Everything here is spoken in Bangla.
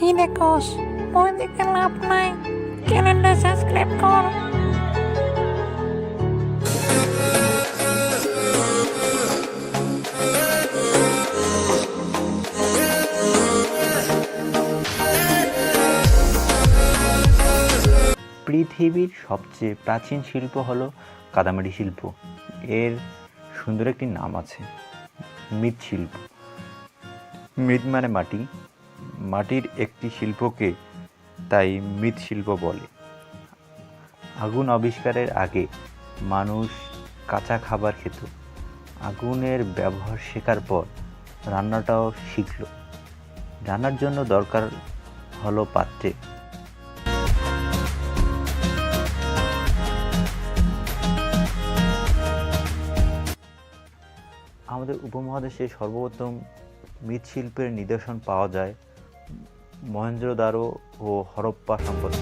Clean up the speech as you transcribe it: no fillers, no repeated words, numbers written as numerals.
কি দেখোস? ওই দিকে লাভ নাই, চ্যানেলটা সাবস্ক্রাইব কর। পৃথিবীর সবচেয়ে প্রাচীন শিল্প হলো কাদামাটি শিল্প। এর সুন্দর একটি নাম আছে, মৃৎশিল্প। মৃৎ মানে মাটি, মাটির একটি শিল্পকে তাই মৃৎশিল্প বলে। আগুন আবিষ্কারের আগে মানুষ কাঁচা খাবার খেত। আগুনের ব্যবহার শেখার পর রান্নাটাও শিখল। রান্নার জন্য দরকার হলো পাত্রে। আমাদের উপমহাদেশে সর্বপ্রথম মৃৎশিল্পের নিদর্শন পাওয়া যায় মহেঞ্জোদারো ও হরপ্পা সম্পদে।